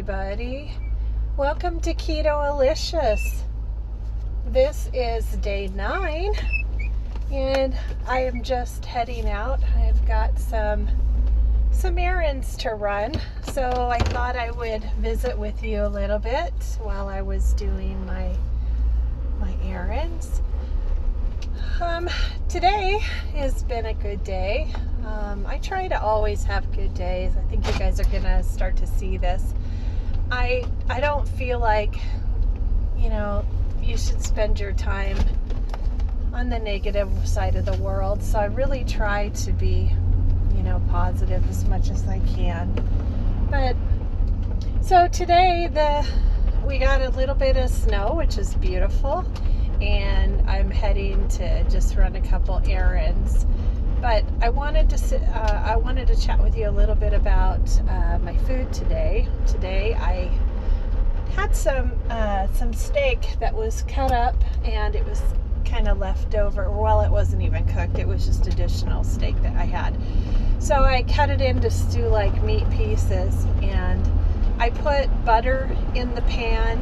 everybody. Welcome to Keto-alicious. This is day 9 and I am just heading out. I've got some errands to run, so I thought I would visit with you a little bit while I was doing my errands. Today has been a good day. I try to always have good days. I think you guys are gonna start to see this. I don't feel like, you should spend your time on the negative side of the world. So I really try to be, positive as much as I can. But so today we got a little bit of snow, which is beautiful, and I'm heading to just run a couple errands. But I wanted to chat with you a little bit about my food today. Today I had some steak that was cut up, and it was kind of left over. Well, it wasn't even cooked. It was just additional steak that I had. So I cut it into stew-like meat pieces, and I put butter in the pan,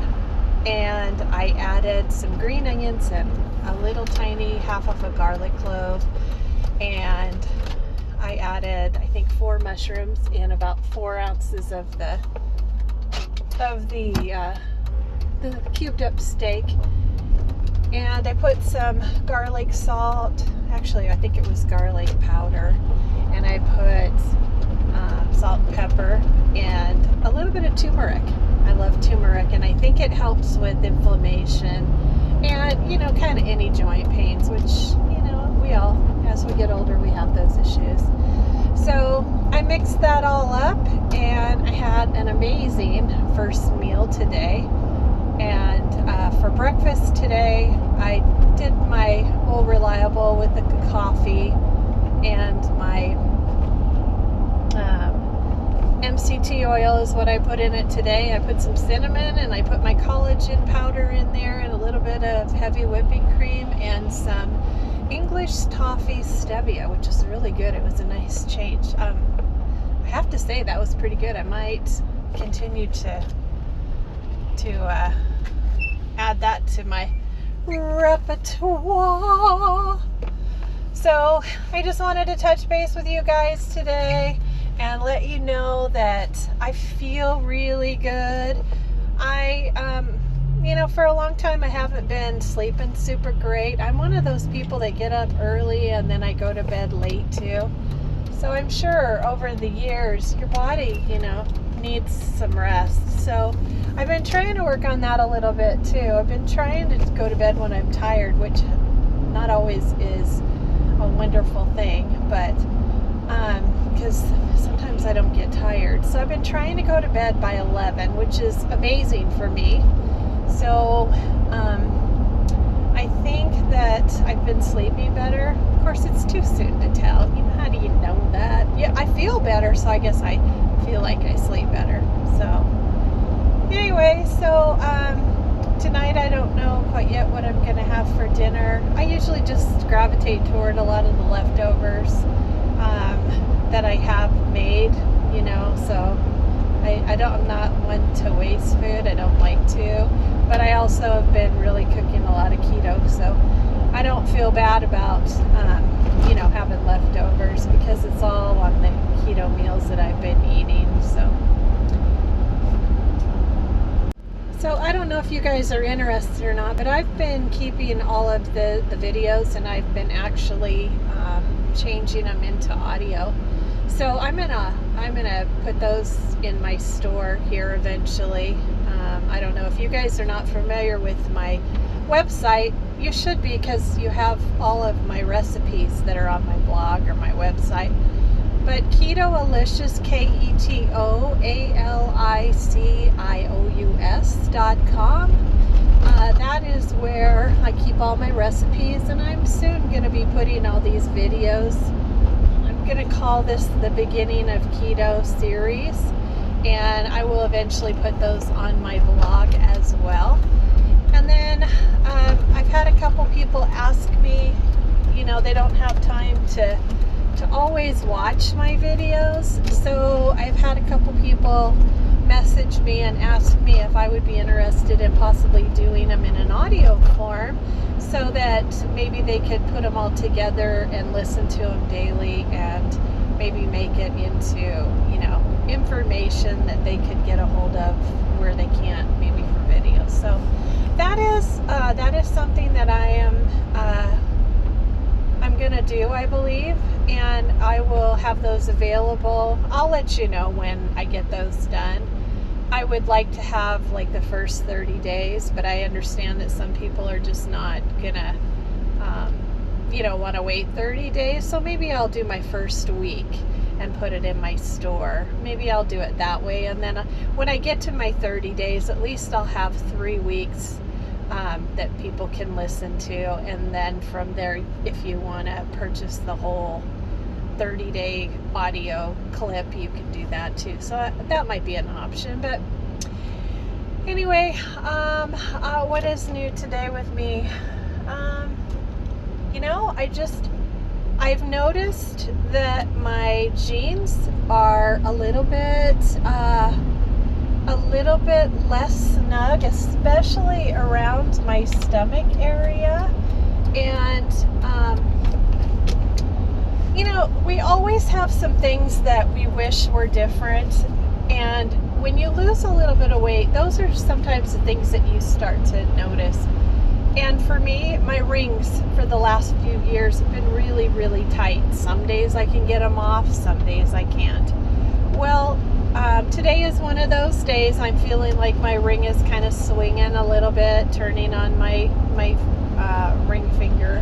and I added some green onions and a little tiny half of a garlic clove, and I added, I think, 4 mushrooms and about 4 ounces of the cubed up steak. And I put some garlic salt. Actually, I think it was garlic powder. And I put salt and pepper and a little bit of turmeric. I love turmeric, and I think it helps with inflammation and, kind of any joint pains, which, we all, as we get older, we have those issues. So I mixed that all up, and I had an amazing first meal today. And for breakfast today, I did my old reliable with the coffee and my MCT oil is what I put in it today. I put some cinnamon, and I put my collagen powder in there, and a little bit of heavy whipping cream and some English toffee stevia, which is really good. It was a nice change. I have to say that was pretty good. I might continue to add that to my repertoire. So I just wanted to touch base with you guys today and let you know that I feel really good. For a long time I haven't been sleeping super great. I'm one of those people that get up early and then I go to bed late too. So I'm sure over the years your body, needs some rest. So I've been trying to work on that a little bit too. I've been trying to go to bed when I'm tired, which not always is a wonderful thing, but because sometimes I don't get tired. So I've been trying to go to bed by 11, which is amazing for me. So I think that I've been sleeping better. Of course, it's too soon to tell. How do you know that? Yeah, I feel better, so I guess I feel like I sleep better. So anyway, tonight I don't know quite yet what I'm going to have for dinner. I usually just gravitate toward a lot of the leftovers that I have made, so I'm not one to waste food. I don't like to, but I also have been really cooking a lot of keto, so I don't feel bad about, having leftovers, because it's all on the keto meals that I've been eating. So I don't know if you guys are interested or not, but I've been keeping all of the videos, and I've been actually changing them into audio. So I'm gonna put those in my store here eventually. I don't know if you guys are not familiar with my website. You should be, because you have all of my recipes that are on my blog or my website. But Keto-alicious, KETOALICIOUS.com. That is where I keep all my recipes, and I'm soon going to be putting all these videos. I'm going to call this the Beginning of Keto series, and I will eventually put those on my blog as well. And then I've had a couple people ask me, they don't have time to always watch my videos. So I've had a couple people message me and ask me if I would be interested in possibly doing them in an audio form, so that maybe they could put them all together and listen to them daily, and maybe make it into, information that they could get a hold of where they can't, maybe for videos. So that is something that I'm gonna do, I believe, and I will have those available. I'll let you know when I get those done. I would like to have like the first 30 days, but I understand that some people are just not gonna want to wait 30 days. So maybe I'll do my first week and put it in my store. Maybe I'll do it that way, and then when I get to my 30 days, at least I'll have 3 weeks that people can listen to, and then from there, if you want to purchase the whole 30-day audio clip, you can do that too. So that might be an option. But anyway, what is new today with me? I've noticed that my jeans are a little bit less snug, especially around my stomach area. And we always have some things that we wish were different, and when you lose a little bit of weight, those are sometimes the things that you start to notice. And for me, my rings for the last few years have been really, really tight. Some days I can get them off, some days I can't. Well, today is one of those days. I'm feeling like my ring is kind of swinging a little bit, turning on my ring finger.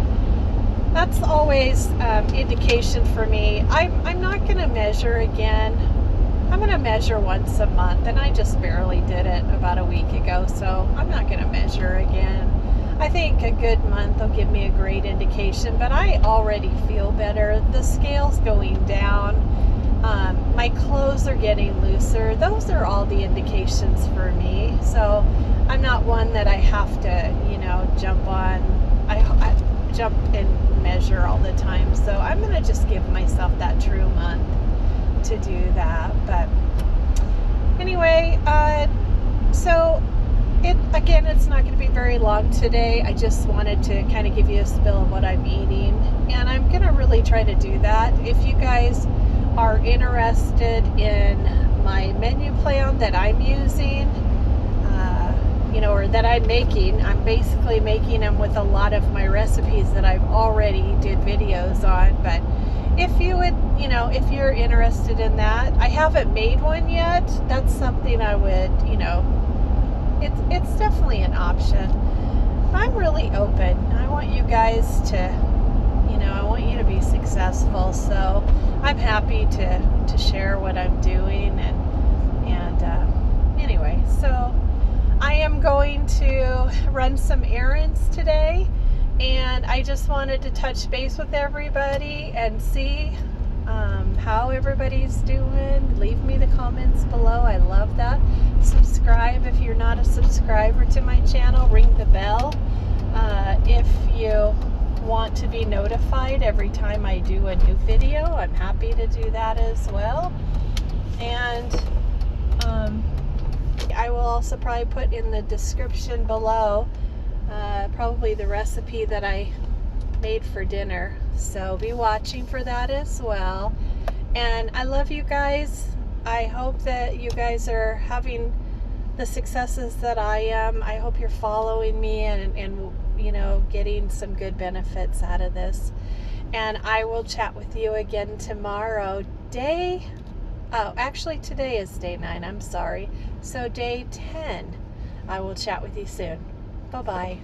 That's always indication for me. I'm not going to measure again. I'm going to measure once a month, and I just barely did it about a week ago, so I'm not going to measure again. I think a good month will give me a great indication, but I already feel better. The scale's going down. My clothes are getting looser. Those are all the indications for me. So I'm not one that I have to, jump on. I jump and measure all the time. So I'm going to just give myself that true month to do that. But anyway, it's not going to be very long today. I just wanted to kind of give you a spill of what I'm eating, and I'm going to really try to do that. If you guys are interested in my menu plan that I'm using, or that I'm making, I'm basically making them with a lot of my recipes that I've already did videos on. But if you would, if you're interested in that, I haven't made one yet. That's something I would, it's definitely an option. I'm really open. I want you guys to, I want you to be successful. So I'm happy to share what I'm doing. And anyway, so I am going to run some errands today, and I just wanted to touch base with everybody and see how everybody's doing. Leave me the comments below. I love that. Subscribe if you're not a subscriber to my channel. Ring the bell if you want to be notified every time I do a new video. I'm happy to do that as well. And I will also probably put in the description below probably the recipe that I made for dinner. So be watching for that as well. And I love you guys. I hope that you guys are having the successes that I am. I hope you're following me and getting some good benefits out of this. And I will chat with you again tomorrow. Actually today is day 9. I'm sorry. So day 10. I will chat with you soon. Bye-bye.